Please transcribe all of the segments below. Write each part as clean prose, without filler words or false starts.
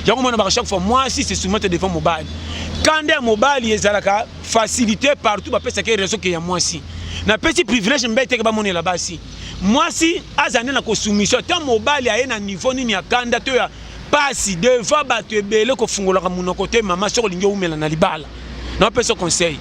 yango mona ba chaque fois moi si c'est soumettre devant mobile quand des mobile ezalaka facilité partout ba pesa ke réseau que ya moi si na petit privilège mbete ke ba mona là bas si moi si azane na ko soumission tant mobile ya na niveau nini ya kanda to ya pasi devant ba te belé ko fungola ka muno côté mama soko lingi umela na libala na pesa conseil.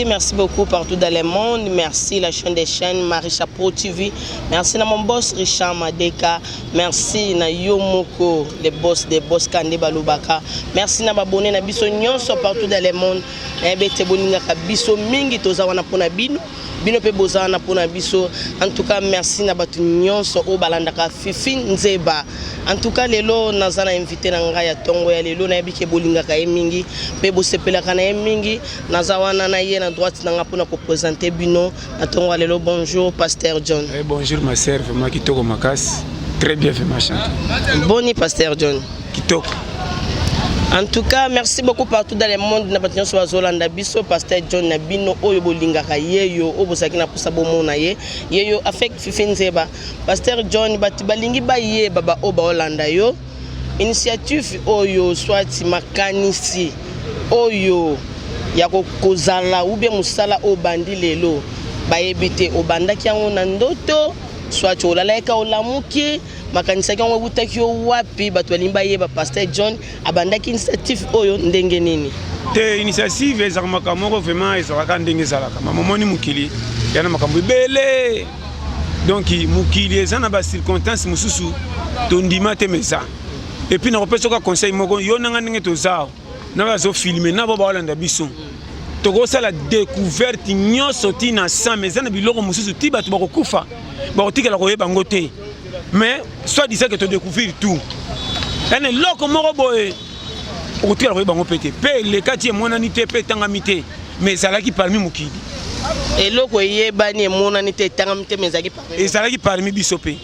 Merci beaucoup partout dans le monde. Merci la chaîne des chaînes, Marisha Pro TV. Merci à mon boss Richard Madeka. Merci à Yomoko, le boss des boss Kande Balubaka. Merci à abonné na biso nyonso partout dans le monde. Ebete boninga ka biso mingi tozawana pona bino. Bino pe bozana pona biso. En tout cas, merci na batu nyonso o balandaka Fifi Nzeba. En tout cas, lelo nazana invité na ngaya tongo ya lelo na yebike bolinga ka mingi. Pe bosepela kana mingi. Nazawana na yé na droite na ngapona ko présenter bino. Na tongo ya lelo bonjour Pasteur John. Bonjour ma sœur, vraiment kitoko makas. Très bien fait ma chante. Boni Pasteur John. Kitoko. En tout cas, merci beaucoup partout dans le monde. Na batinyo so bazolanda biso Pasteur John na bino oyo bolingaka yeyo obosaki na posa bomona ye. Yeyo affect Fifi Nzeba. Pasteur John balingi ba ye baba oba Holanda yo. Initiative oyo soit makanisi oyo ya kozala ou bien musala obandi lelo ba yebite obandaki yango na ndoto soit olalaika olamuki makanisa kango butaki yo wapi bato balimba yeba Pasteur John abandaki initiative oyo ndenge nini te initiative ezaka makamoko vraiment ezaka ndenge ezalaka mamoni mukili yana makambo bele donc mukili ezana ba circonstance mususu tondima te meza et puis na repesa ka conseil moko yo nanga ndenge tozao na bazo filmer na ba Holanda biso toko sala découverte nyonso tina sans meza na biloko mususu ti bato bakokufa bakotikela koyeba ngote. Mais soit disant que tu découvres tout. Et loko moko boye o tira ko bango pété. Pe le quartier monanité pe tangamité mais ça qui parmi mukidi. Et loko yebani monanité tangamité mais ça qui parmi. Et ça qui parmi bisopé.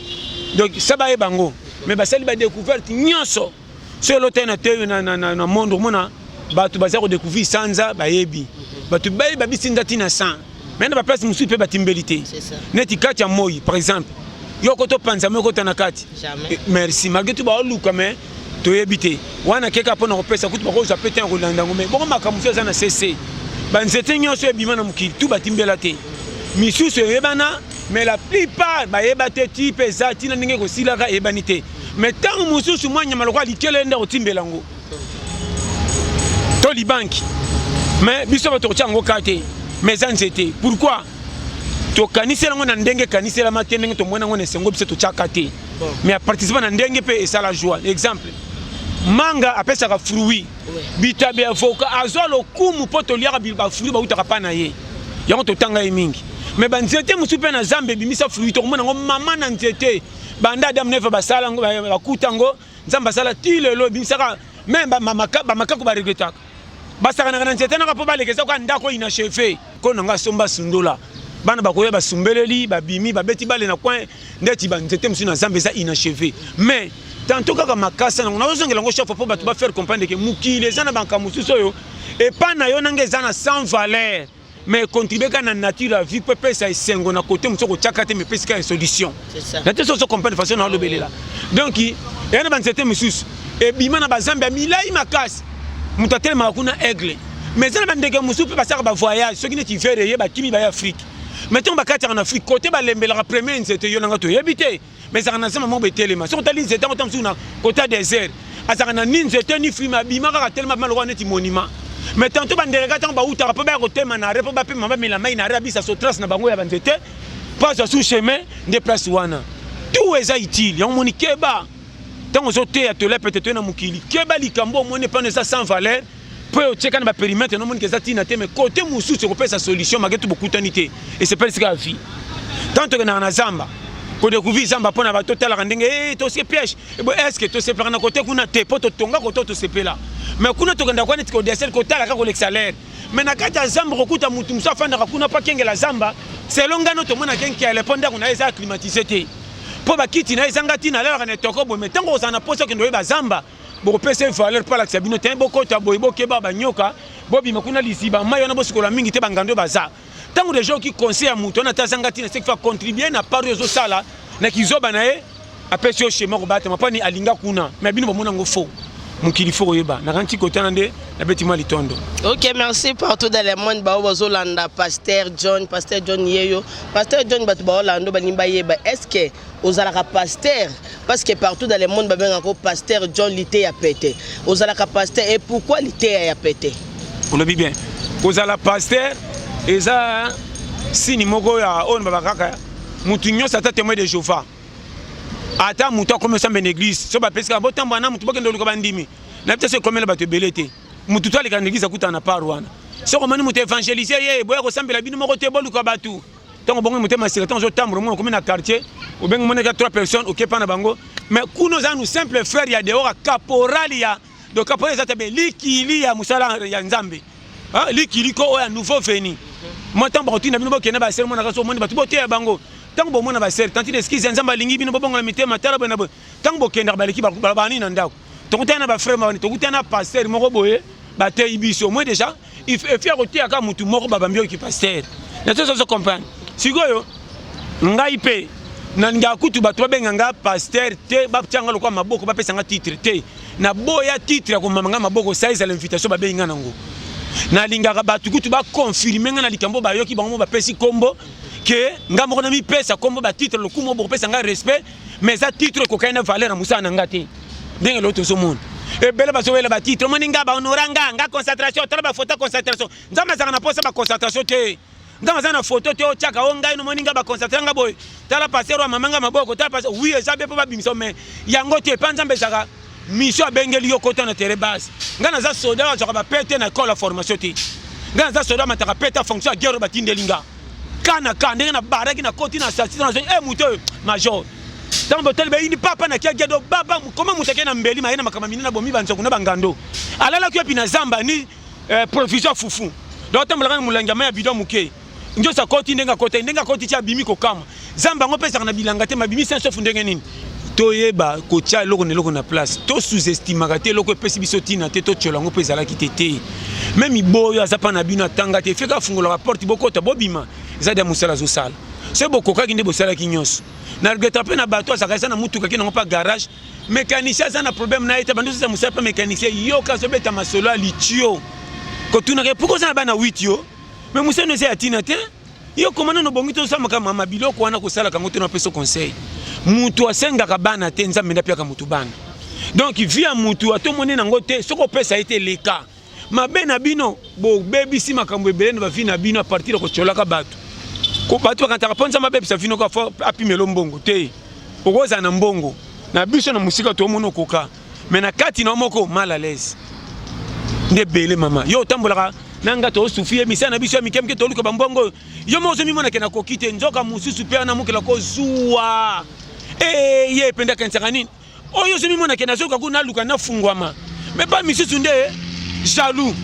Donc ça ba bango mais ba sali ba découverte nyonso. Sur l'hôtel na monde mona ba tu baza ko découvrir sanza ba yebi. Ba tu ba bisinda tina san. Mais na ba place musu pe ba timbelité. C'est ça. Neti quartier moyi par exemple. Yoko to panza moko tanakati. Jamais. Merci. Malgré tout ba luka mais to yebite. Wana keka pona kopesa kutu bako za péter en Rolanda ngome. Boko makamuso za na CC. Ba nzete nyonso ebima na mukili tout batimbela te. Misusu yebana mais la plupart ba yebate type ezati na ndenge ko silaka ebanité. Mais tant mususu mwanya maloko likele nda otimbela ngo. To libanki. Mais biso ba to tyango kate. Mais nzete. Pourquoi? To kanisela ngona ndenge kanisela matendenge to mwana ngona sengo biso to chakate mais a participer na ndenge pe et ça la joie exemple manga apesa ka fruit bitabe avoka azolo kumu poto liaka bilba fruit ba utaka pana ye yango to tanga mingi mais ba nzete musupe na zambe bimisa fruit to mwana ngo mama na nzete banda adam neva basala ngo ba kutango nzamba sala tilelo bimisaka même ba mamaka ko ba regretaka basaka na nzete na ko ba lekeza ko ndako ina chefé ko nanga somba sundola bana bakoya basumbeleli babimi babeti bale na coin ndeti banzete musu na zambe za inachevé mais tantôt kaka makasa na ozongela ngo chef pour batu ba faire comprendre que mukile zana banka musu soyo et pas na yo nanga zana sans valeur mais contribuer ka na nature la vie peut pesa esengo na côté musu ko chakate mais pesa ka solution c'est ça na te so comprendre façon na lobelela donc yana banzete musu et bima na bazambe milai makasi mutatele makuna aigle mais zana bandeke musu pe pasaka ba voyage ce qui ne ti faire ye ba kimi ba Afrique. Mettons bakati en Afrique côté balembela la première c'était yonanga to yebité mais ça na sama mo betelema so tali c'était en temps côté désert azana nin c'était ni frima bimaka tellement mal roi neti monument mais tantôt bandereka tant ba uta pa ba kotema na repo ba pe mama mela mai na rabisa so trace na bango ya banzete pas sous chemin de place wana tout est utile ya moni keba tant zo te atelier peut-être na mukili keba likambo mo ne pas ça sans valeur peut checker na périmètre non moni que ça tina te mais côté musu se repère sa solution malgré tout beaucoup tanité et c'est pas ce qu'a vie tant que na zamba ko découvrir zamba pona ba total randenge to se piège est-ce que to se prendre côté kuna te poto tonga côté to se pela mais kuna to kanda kwa neti ko desel côté la ka ko l'exalaire mais na kata zamba ko kuta mutu musa fanda kuna pa kengela zamba selon ngano to mona kenki ya leponda kuna eza climatisé te po ba kiti na ezanga tina la na toko bo metango za na poso ke ndo ba zamba bo pese valeur pa la sabino te boko ta boy boke ba banyoka bobi makuna lisiba mayo na bosikola mingi te bangando baza tango des gens qui conseillent muto na tazanga tina c'est que fa contribuer na part yo sala na kizoba na e apesi yo schéma ko batema pa ni alinga kuna mais bino bomona ngo faux mukili fo yeba na kanti kota nande na betima litondo. OK, merci partout dans le monde ba Zolanda Pasteur John yeyo Pasteur John batu ba Orlando banimba yeba est-ce que ozalaka pasteur parce que partout dans le monde ba benga ko Pasteur John lité ya pété ozalaka pasteur et pourquoi lité ya pété on le dit bien ozala pasteur eza sini moko ya on baba kaka mutu nyosa ta témoin de Jéhovah ata mutu comme ça en église so ba pesika botambo na mutu bokendo liko bandimi na peut-être comme le bato belete mutu to alika église akuta na parwana so comme mutu évangéliser ye boya ko sambela bino moko te boluka batu tango bongo mutu masika tango tambo mo comme na quartier ou ben mo na 3 personnes OK pa na bango mais kuno za nous simple frère ya dehors caporal ya donc caporal za tabe likili ya musala ya nzambe ah likili ko ya nouveau venu moi tambo tina bino bokena ba sermon na kaso mo batu bote ya bango tango bomona ba ser tanti d'excuse nzamba lingi bino bobongo la mitema tala bana bo tango bokenda baleki balabani na ndako tokutana ba frère mabani tokutana pasteur moko boye ba te ibiso moi déjà il fait roter aka mutu moko babambio ki pasteur na tout ça se comprendre sikoyo ngai pe na nga kutu batu babenga nga pasteur te baptianga lokwa maboko bapesa nga titre te na boya titre ko mamanga maboko saiza l'invitation babenga nango na lingaka batu kutu ba confirmer nga na likambo bayoki bango bapesi kombo que nga moko na mi pesa kombo ba titre le kumo bo pesa nga respect mais ça titre ko kaina valeur na musa na ngati ndenge loto so monde e bele ba so wela ba titre moni nga ba honoranga nga concentration tala ba photo concentration nzama za na posa ba concentration te nzama za na photo te o chaka o nga ino moni nga ba concentration nga boy tala passer wa mamanga maboko tala passer oui ça be pa bimso mais yango te panza mbezaka mission bengeli yo kota na terre base nga na za soda wa zaka ba pete na école formation te nga na za soda mataka pete fonction guerre ba tindelinga kana ndenge na baraki na koti na assistant na muto major tambo telbe ini papa na kia gedo baba comment mutake na mbeli maina makama minina bomi banzo kuna bangando alala kyo pina zamba ni provision fufu do tambo la mulanga ma bidon muke njo sa koti ndenga koti cha bimi ko kama zamba ngo pesa na bilanga te mabimi senso fundenge nini toyeba ko cha loko na place to sous-estimaka te loko pesi biso tina te to cholango pesa la kitete même iboyo azapa na bino atanga te feka fungola la porte bokota bobima zada musala zo sala c'est beaucoup ka kinde bosala kinyos na regeta pe na bato asaka na mutuka ki na pas garage mécanicien ça na problème na ete bandu ça musala pa mécanicien yo ka so beta masolo litio ko tuna ke pourquoi ça na bana 8 yo mais musala no se atina te yo komana no bongito sa makama mabiloko wana ko sala kango te no peso conseil mutu asenga ka bana te nzambe na pia ka mutu bana donc via mutu atomone nango te soko pesa été le cas mabe na bino bo bebi si makambo ebele na vi na bino a partir ko cholaka bato ko bato bakantaka ponza mabe sa vino ko fa apimelo mbongo te okoza na mbongo na biso na musika to mono koka mais na kati na moko mal à l'aise nde bele mama yo tambolaka nanga to sufie misana biso ya mikemke to luka bambongo yo mo zo mimona kena kokite nzoka mususu pe na mukela ko zuwa ye penda kansaka nini oyo zo mimona kena zoka kuna luka na fungwama mais pas misusu nde jaloux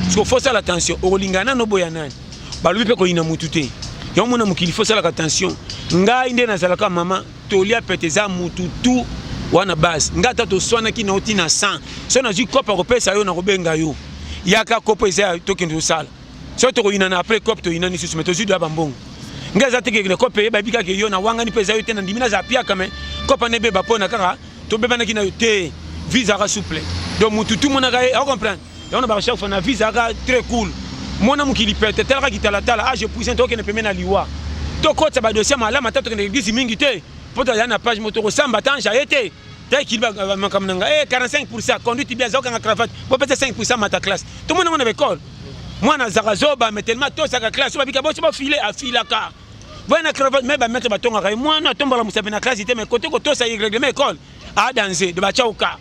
parce qu'il faut ça l'attention olingana no boya nani balubi pe ko ina mutu te yo mona mukili faut ça l'attention ngai nde na zalaka mama tolia peteza mutu tu wana base ngata to swana ki na otina 100 so na ji kopa ko pesa yo na ko benga yo yaka kopa eza to kendo sala so to ko ina na après kopa to ina ni susu meto zu da bambongo ngaza teke ke kopa e ba bika ke yo na wanga ni pesa yo te na ndimina za pia kame kopa ne beba pona kaka to beba na ki na yo te visa ka souple donc mutu tu mona ka on comprend on a chaque fois na visa ka très cool mona mukili pete tel ka kitala tala je puissant to ke ne peme na liwa to ko tsa ba dossier mala mata to ke ne gisi mingi te poto ya na page moto ko samba tanja été dès qu'il va makamnanga 45% conduite bien zoka na cravate bo peut 5% mata classe tout le monde on avait école moi na zarazoba mais tellement to sa classe ba bika bo filer à filaka bona cravate mais ba mettre batonga kai moi na tomba la musabe na classe était mais côté ko to sa règlement école a danser de ba chauka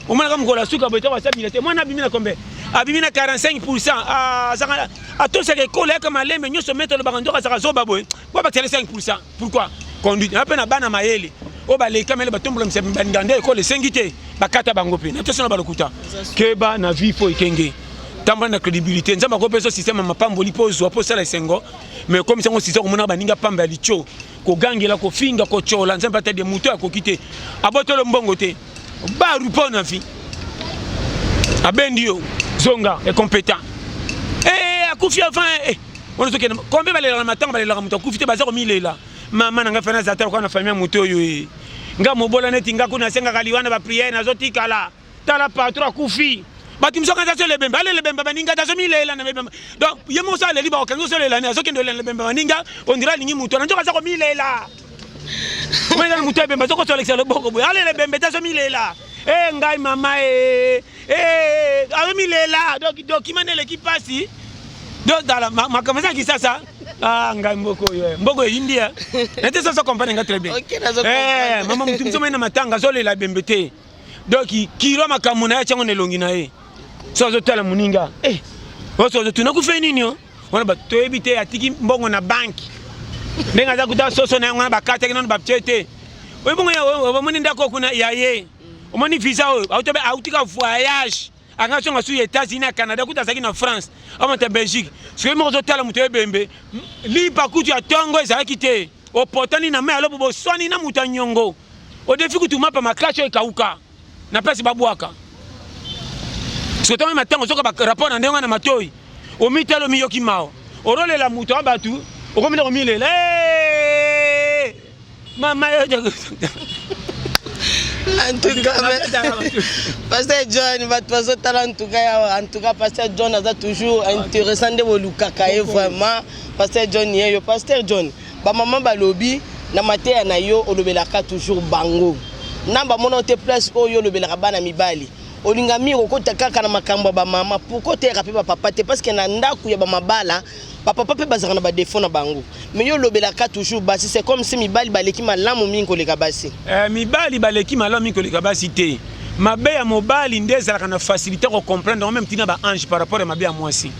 au moins comme gola suka bo to sa milité moi na bimina kombe abimina 45% a to sa école comme aller mais nyoso mettre le bando ka zarazoba bo ba 5% pourquoi conduite na pe na bana mayele o ba le kamele ba tombola mse bandande ko le sengite bakata bango pe na to sona ba lokuta keba na vie fo ikenge tamba na crédibilité nzamba ko peso système mapambo lipo zo po sala sengo mais comme sengo système ko mona baninga pamba licho kogangela kofinga kochola nzambe ata de muto akoki te abotolo mbongo te baru mpo na vi abendi yo zonga incompétent akufi avant on se kena combien balelaka matanga balelaka moto akufi te baza komilela mama nanga fana zata kwa na famille moto oyo nga mobola neti nga kuna sengaka liwana ba prière nazotikala tala patron akufi bati msoka nzaso lebembe ale lebembe baninga tazo milela na lebembe donc yemo sa leli ba okango so lela ni azokendo lela lebembe baninga on dira lingi muto na njoka za ko milela mwenga muto ebembe zoko so lekisa loboko boy ale lebembe tazo milela ngai mama ave milela donc document l'équipe passi donc dans la makamasa ki sasa ngai mboko yo mboko india nete so comprendre nga très bien mama mutu msomo na matanga so lela bembe te donc kilo makamuna ya chango nelongi na ye so zo tala muninga so tuna kufa nini yo wana ba toyebite atiki mbongo na banki ndenga za kuta soso na ngana bakata kino ba pchete we bongo ya moni ndako kuna yaye omoni visa o autobe autika voyage anga songa su États-Unis na Canada kuta saki na France amata Belgique so mo zo tala muto bembe li pa kutu ya tongo za kite o potani na me alobo bo soni na mutanyongo o defi kutuma pa maklacho ekauka na pesi babwaka soto matango soka ba rapport na ndenga na matoi o mitalo miyoki mao o role la muto abatu o komina ko milela mama yo en tout cas Pasteur John va passer talent en tout cas Pasteur John a toujours intéressant de volukaka vraiment Pasteur John yo Pasteur John ba maman ba lobby na mateya na yo olobelaka toujours bango namba mona te place oyo lobelaka bana mibali olinga miro ko takaka na makambo ba mama pourquoi te rappeler papa te parce que na ndaku ya ba mabala papa pe bazaka na ba défaut na bango mais yo lobelaka toujours basi c'est comme si mibali baleki malamu mingi koleka basi mibali baleki malamu mingi koleka basi te mabe ya mobali ndezalaka na facilité ko comprendre même tina ba ange par rapport à mabe ya mwasi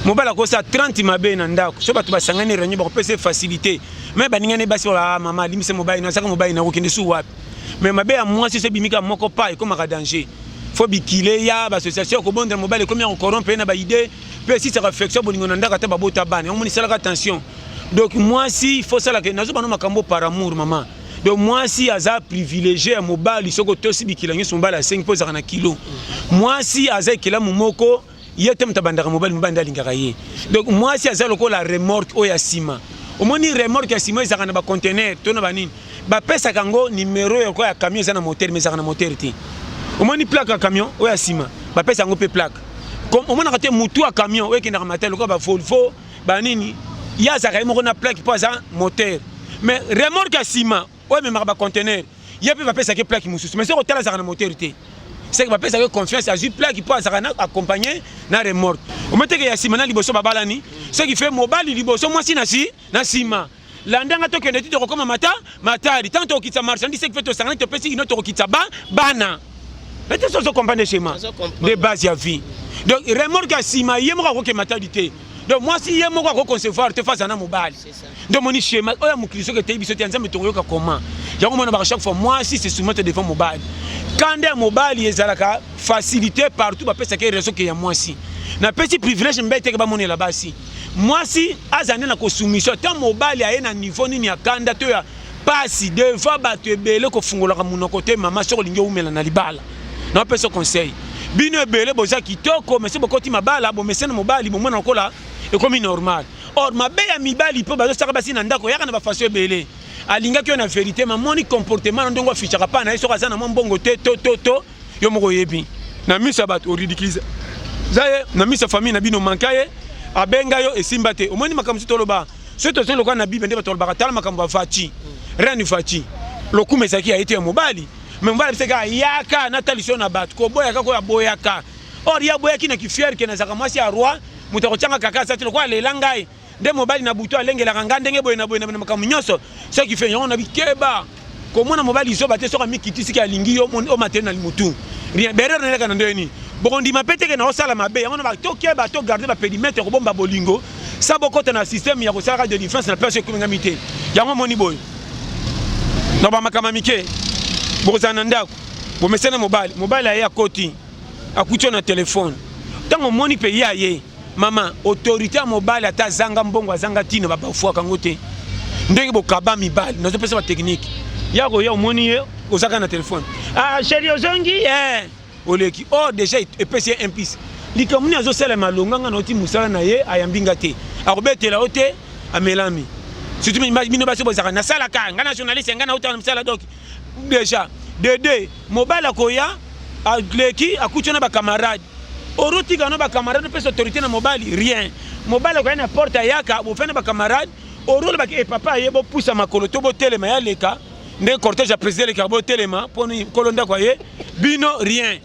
mobala ko sa 30 mabe na ndako so batu basangani renyo ba ko pese facilité mais baningane basi wala mama limise mobali na saka mobali na ko kende su wapi mais mabe ya mwasi se bimika moko pa comme ka danger faut bikile ya association ko bondre mobile comme on corrompe na ba idée pe si ça réflexion bolingo ndaka ta babota bana on sala attention donc moi si il faut ça la que nazo bano makambo par amour maman donc moi si aza privilégié à mobile soko to si bikila ngi somba la 5 posa na kilo moi si aza kila mumoko yete mtabandaka mobile mbanda lingaka ye donc moi si aza loko la remorque o ya sima omoni remorque ya sima ezaka na ba conteneur to na banini ba pesa kango numéro ya ko ya camion za na moteur mais ezaka na moteur ti omoni plaque à camion ou à ciment ba pesa ngo pe plaque comme on a raté mutu à camion ou qui na matel ko ba Volvo ba nini ya za ka mo na plaque pour ça moteur mais remorque à ciment ou même ba conteneur ya pe ba pesa ke plaque mususu mais c'est hôtel za na moteur té c'est que ba pesa que confiance à ju plaque pour ça na accompagner na remorque o mete que ya ciment na liboso ba balani ce qui fait mobile liboso moi si na ciment landanga to kende ti to koma matari tant to kitsa marchandise qui fait to sangana to pesi ino to kitsa bana mais tu sais comprendre chez moi de base à vie donc remorque à sima yemo ko ke matalité donc moi si yemo ko concevoir te face à na mobile donc moni schéma oya mukristo ke tebi sote nzambe to yoka comment yango mona ba chaque fois moi si c'est soumettre devant mobile quand des mobile ezalaka facilité partout ba pesa ke réseau ke ya moi si na petit privilège mbete ke ba moni là-bas si moi si azane na ko soumission tant mobile ya na niveau nini ya kanda to ya pasi devant ba te belé ko fungola ka munoko te mama soko lingi umela na libala non pas ce conseil bino belé boza kitoko mais c'est beaucoup ti mabala bo mesena mobali bo mona kola et comme normal or mabe ya mibali po bazo saka basi na ndako yaka na ba faso belé alinga ki na vérité ma moni comportement ndongo fichaka pa na eso kaza na mbongo te to yo moko yebi na misa bat o ridiculise zaye na misa famille na bino mankaye abenga yo esimba te omoni makamsu toloba soto so lokwa na bible ndeba toloba tala makambo afati rien ni fati lokumesaki a été mobali mais mbala biseka yaka na talisho na bat ko boyaka ko ya boyaka or ya boyaki na kifier ke na zaka mwasi ya roi mutako changa kaka sa tilo kwa lelangai de mobali na buto alengela kanga ndenge boye na makamu nyoso ce qui fait yon na bikeba ko mona mobali zo bate soka mikiti siki alingi yo o maternal mutu rien berere na kana ndeni bokondi mapete ke na osala mabe yango na ba to keba to garder ba périmètre ko bomba bolingo sa bokota na système ya ko sala de défense na place ko ngamite yango moni boy no ba makama mike bozana ndako bomesena mobile ya koti akucho na telefone tango moni pe ye mama autorité mobile ata zanga mbongo azanga tina ba bafua kango te ndenge bokaba mibali nazopesa ba technique ya ko ya omoni ye ozaka na téléphone ah chérie ozongi oleki oh déjà epesi un piste likamuni azosala malonganga na oti musala na ye ayambinga te akobetela ote amelami surtout bino basi bozaka na sala ka nga nationaliste nga na ota na musala donc déjà dede mobile akoya aleki akutuna ba camarade orotika no ba camarade pesa autorité na mobile rien mobile akoya na porte yaka bo fena ba camarade orole ba ke papa ye bo poussa makolo to bo telema ya leka nde cortège président le carbo telema poni kolonda kwa ye bino rien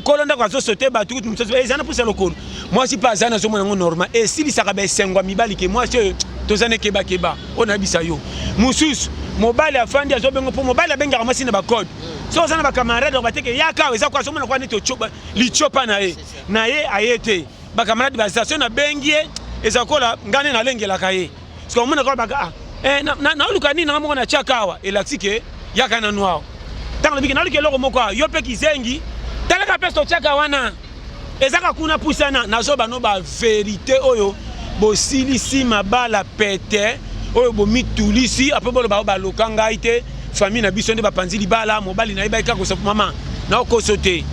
kolonda kwa zo sauter ba tout muso ezana poussa lokolo moi si pas zana zo monango normal et si lisaka ba sengwa mibali ke moi c'est tozane keba on abisa yo mususu mobile afandi azo bengo po mobile abenga kamasi na ba code so zana ba camarade ba teke yaka eza kwa so mona kwa nito chopa li chopa na ye ayete ba camarade ba station na bengie eza kola ngane na lengela kaye parce que mona kwa ba na oluka nini na moko na chakawa elaxike yaka na noir tango biki na oluka loko moko yo pe kizengi talaka pesto chaka wana ezaka kuna pusana nazoba no ba vérité oyo bosilisi mabala pete oyo bomitulisi ape bolo ba lokanga ite famille na biso nde bapanzi libala mobali na iba ikako sofu mama na okosote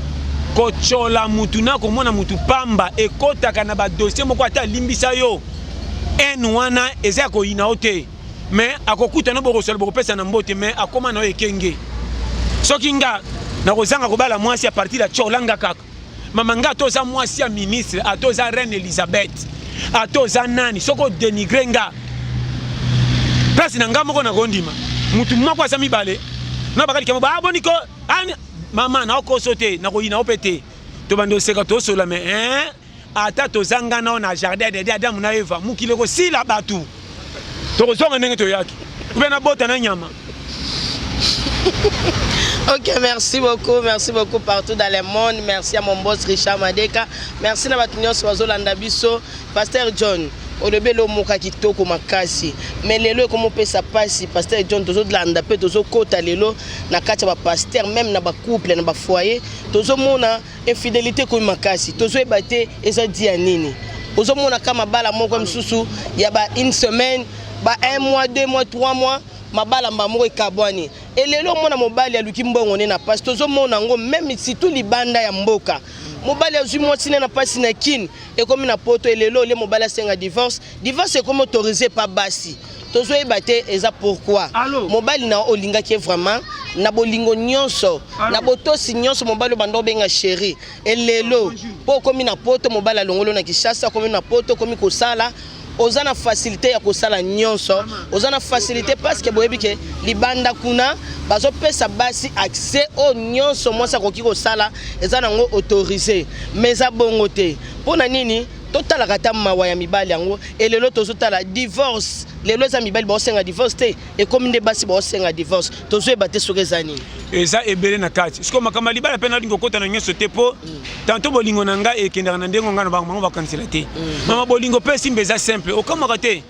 kochola mutu na komona mutu pamba ekotaka na ba dossier moko ata limbisa yo en wana eza ko ina ote mais akokuta no bokosala bokopesa na mbote mais akoma na ekenge soki nga na kozanga kobala mwasi a partir ya cholanga kaka mama nga toza mwasi ya ministre atoza reine Elizabeth atoza nani soko denigre nga place na nga moko na kondima mutu moko asa mibale na bakali kamo ba boniko mama na okosote na koyina opete to bando seka to sola mais ata tozanga na jardin de Adam na Eva mukile ko sila batu tokozonga ndenge toyaki kupena bota na nyama. Ok, merci beaucoup partout dans le monde. Merci à mon boss Richard Madeka. Merci à Batunyo Swazolanda Biso, Pasteur John. Au début, le mot kitoko makasi. Mais les lois comme on peut ça passer, Pasteur John, tous autres landa pe, tous autres côté les lois, na kacha ba pasteur, même na ba couple, na ba foyer, tous autres mona infidélité comme makasi, tous autres baté et ça dit à nini. Tous autres mona kama bala mo comme sousou, il y a ba une semaine, ba 1 mois, 2 mois, 3 mois. Mabala mbamo ekabwani elelo mona mobali aluki mbongo ne na pasi tozo mona ngo même si tout libanda ya mboka mobali azui mwasi na pasi na kin ekomi na poto elelo le mobali asenga divorce comme autorisé pas basi tozo ebate eza pourquoi mobali na olinga ki vraiment na bolingo nyonso na botosi nyonso mobali bando benga chéri elelo po komi na poto mobali alongolo na Kishasa komi na poto komi kosala ozana facilité ya kosala nyonso ozana facilité parce que boyebi ke libanda kuna bazo pesa basi accès au nyonso mwasa koki kosala ezana ngo autorisé mais za bongo te pona nini totala kata mawa ya mibali yango elelo tozotala divorce lelo za mibali ba osenga divorce te e comme nde basi ba osenga divorce tozo ebate sokezani eza ebele na kati siko makama libala pena lingo kota na nyonso te po tanto bolingo na nga ekendaka na ndengo nga na bango ba kansela te mama bolingo pesi mbeza simple okamaka te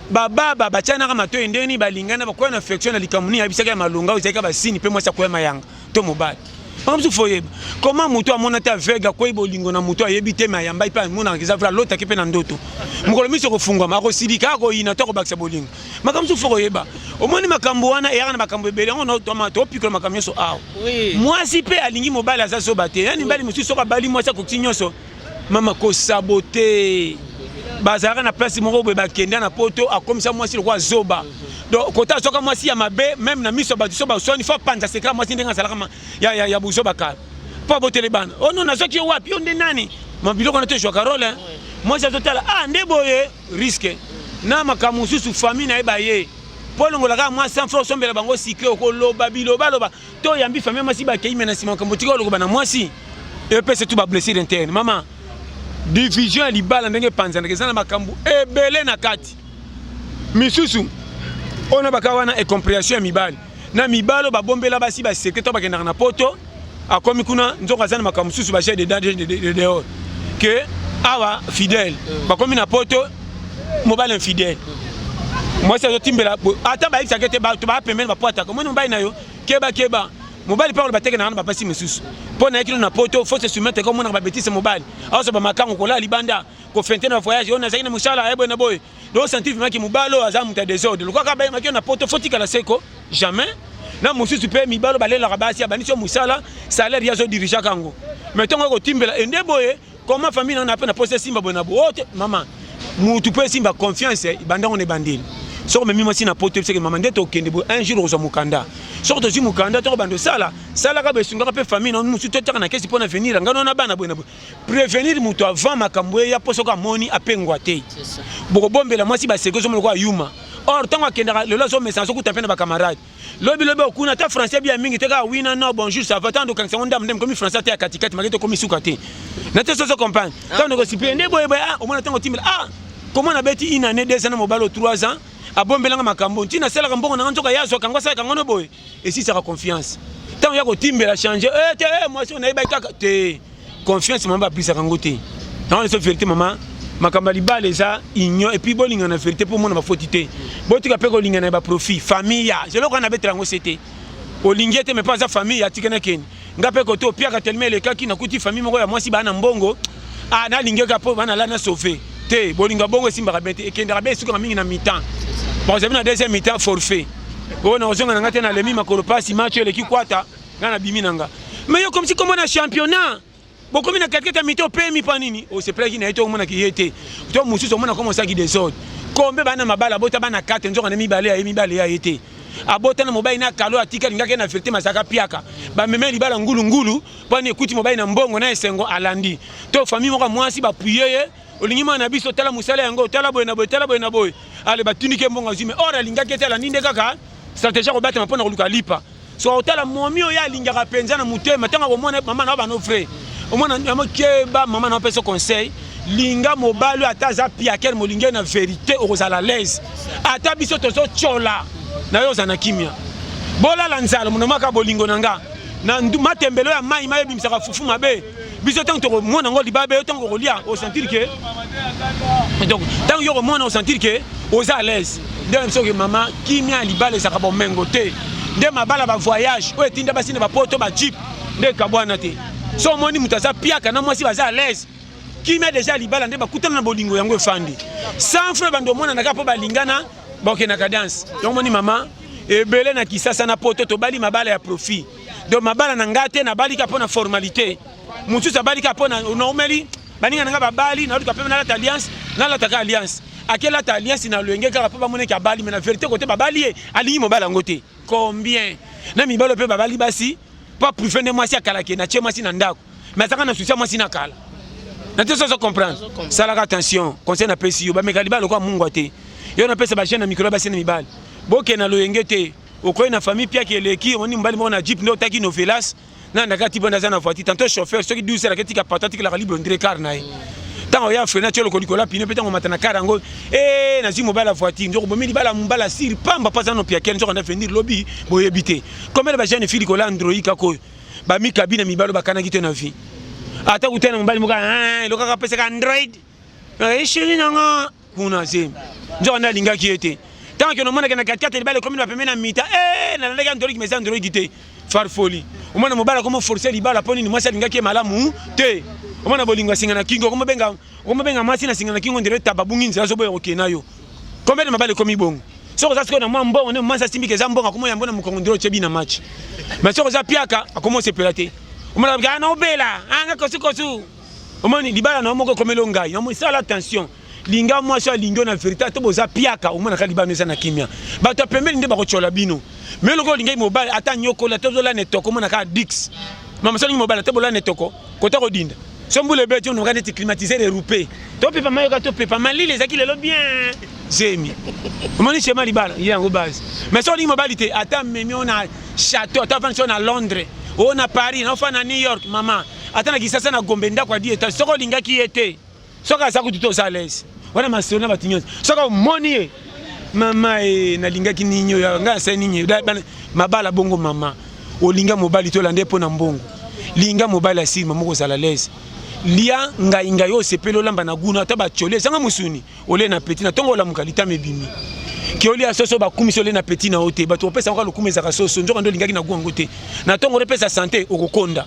baba bachana kama to endeni balingana ba kwa na affection na likamuni ya bisaka ya malonga ozeka basini pe mwasa kwa mayanga to mobali Pamsu foyeba. Comment muto amona ta vega ko ibolingo na muto ayebite mayamba ipa mona kiza vra lota kipe na ndoto. Mukolo miso kofungwa mako sidika ko ina to ko bakisa bolingo. Makamsu foyeba. Omoni makambo wana era na makambo ebele ngo to mato pikolo makamyo so awo. Oui. Moi si pe alingi mobile azaso bate. Yani mbali musu soka bali mwasa ko kinyoso. Mama ko saboter. Bazara na place moko be bakenda na poto akomisa mwasi le kwa zoba. Donc kota soka mwasi ya mabe même na miso ba so ba so ni fa panza sekra mwasi ndenga sala kama ya buzo bakala. Pa botele bana. Oh non na soki wapi onde nani? Mabiloko na teshwa Carole. Mwasi azotala ndeboye risque. Na makamususu famille na ebaye. Polongo la kama mwasi sans sombela bango sikre ko loba biloba loba. To yambi famille mwasi ba keime na sima kamotiko loba na mwasi. Et puis c'est tout ba blessure interne. Maman division libala ndenge panza na makambu ebele na kati misusu ona bakawana e compréhension ya mibali na mibalo babombela basi ba secret to bakenda na poto akomi kuna nzoka zana makambu susu ba chef de danger de dehors que awa fidèle bakomi na poto mobile infidèle moi ça timbela ata ba xakete ba to ba pemela ba pota ko moni mobile na yo keba mobali parole bateke na ba pasi mesusu pona ekilo na poto faut se soumettre comme on a ba bêtise mobali aso ba makango kola libanda ko fente na voyage on a zaina musala ebo na boy do sentir vraiment que mobalo azamu ta désordre le quoi ka ba makio na poto faut tika la seko jamais na mususu pe mibalo balela rabasi abani so musala salaire ya zo dirigeant kango mais tongo ko timbela ende boye comment famille na peine poser simba bona bote maman mutu pe simba confiance banda on est bandile so même moi si na poto c'est que maman ndeto kende bo un jour ozo mukanda so to si mukanda to bando sala ka be sunga pe famille na musu to taka na kesi pona venir ngano na bana bona prévenir mutu avant makambo ya poso ka moni apengwa te c'est ça boko bombela moi si ba seko so mo ko yuma or tango akendaka lelo so message so kutapena ba camarade lobi okuna ta français bien mingi te ka wina no bonjour ça va tant de quand on dame comme français te akatikati maketo comme sukate na te so comprendre tant de sipende boye au moins tango timela comment on a bêti une année 2 ans mobile 3 ans a bombelanga makambo ntina sala kambongo na nzoka yaso kangwa sala kangono boye et si ça a confiance tant ya ko timbela changer moi si on a kaka te confiance mamba plus ça kangote dans les vérité maman makamba libale za igno et puis bolinga na vérité pour mona ba fautité botika pe ko linga na ba profit famille ya je le qu'on avait trango c'était o lingete mais pas za famille ya tikena ken ngape ko to pia ka tellement le kaki na kuti famille moko ya mwasi bana mbongo na lingeka po bana la na sauver te bolinga bongo simba ka bete ekenda ka be suka mingi na mi-temps bon j'ai vu na deuxième mi-temps forfait bon na ozonga ngate na lemi makolo pasi match le ki kwata ngana biminanga mais yo comme si comme on a championnat beaucoup na quelqu'un mi-temps pemi panini o se plaît na eto mona ki yete to mususu mona comme ça qui désordre kombe bana mabala bota bana 4 nzoka na mibale ya yete abota na mobile na kalo atika lingaka na vérité masaka piaka ba meme libala ngulu pani ekuti mobile na mbongo na esengo alandi to famille moko mwasi ba puyeye olingi mana biso tala musala yango tala boy na boy ale batunike mbongo zime ora lingaka tala ninde kaka stratégie ko battre mpona koluka lipa so tala momi oya lingaka penza na mutema tanga ko mona mama na ba no frère au moins ba maman na pesa conseil linga mobalo ataza piakel molinga na vérité ozala l'aise ata biso tozo chola na yo zana kimia bola la nzala monomaka bolingo nanga na matembelo ya mai maye bimisaka fufu mabe biso tant to mona ngo libabe tant ko lia au sentir que donc tant yo mona au sentir que oza à l'aise ndem so que maman kimia libale saka bo mengo te ndem mabala ba voyage o etinda basine ba poto ba jeep nde kabwana te so moni mutaza piaka na mwasi baza à l'aise qui met déjà libala nde bakutana na bolingo yango efandi sans frère bando mona naka po balingana boke na cadence donc moni mama ebele na kisasa na poto to bali mabala ya profit donc mabala na ngate na bali ka pona formalité mutu sa bali ka pona normally baninga nga babali na luka pe na la alliance na la taka alliance akela ta alliance na luenge ka po ba mona ka bali mais na vérité côté babali ali mobala ngote combien na mibalo pe babali basi pas privé de moi si akala ke na tie moi si na ndako mais ça kana souci moi si na kala na te so comprendre ça la attention conseil na pesi yo ba mekaliba lokwa mungu ate yo na pesa ba chaîne na micro ba sene mibali boke na loyenge te okoy na famille pia ke leki oni mbali mo na jeep ndo taki no velas na ndaka ti bona za na voiture tantôt chauffeur ceux qui douce la ketika patati la libre ndre car nae tant ya frena tcholo ko likola pine petango matana karango na zi mobile la voiture ndoko bomeli bala mbala sir pamba pas na pia ken ndoko na venir lobby boyebite comme ba jeune fille ko la android kako ba mi cabine mi balo bakana kite na vie ata kutena mbali muka lokaka pesa ka android chérie nanga kuna zem ndoko na linga ki ete tant que no mona kana 4 bale comme na pemena mita na ndeka android mais android kite farfoli o mona mobala comme forcer libala poni ni mwasa linga ki malamu te o mona bolinga singana kingo como benga masi na singana kingo ndere tababungi nzela so boye okena yo combien de mabale komi bongo soko za sikona mwa mbongo ne mwanza simbike za mbongo komo yambona mukongo ndiro chebi na match mais soko za piaka akomo se pelate o mona ga na obela anga kosu o mona libala na moko komelo ngai no sala attention linga moi so lingo na vérité to boza piaka o mona kaliba meza na kimia bato pembeni nde bakochola bino mais loko linga mobile ata nyoko la tozola netoko mona ka dix mama so linga mobile to bola netoko kota ko dinda sombule beti on regarde te climatiser les roupés to pepa mayo ka to pepa mali les akile lo bien zemi o moni chema libala yango base mais so linga mobile te ata memi on a château ata fan na Londres on a Paris on fa na New York mama ata na kisasa na Gombe ndako adi eta soko linga ki ete soka za kututo za les wana masona batinyo soka moni mama na linga ki ninyo ya nga sa ninyo mabala bongo mama o linga mobile to lande pona mbongo linga mobile asiri mamoko za la les lia nga yo sepelo lamba na guna ta ba chole sanga musuni ole na petit na tongo la mukalita mebimi kioli ya soso bakumisi ole na petit na ote bato opesa encore lokumu ezaka soso nzoka ndo lingaki na gwango te na tongo repesa santé okokonda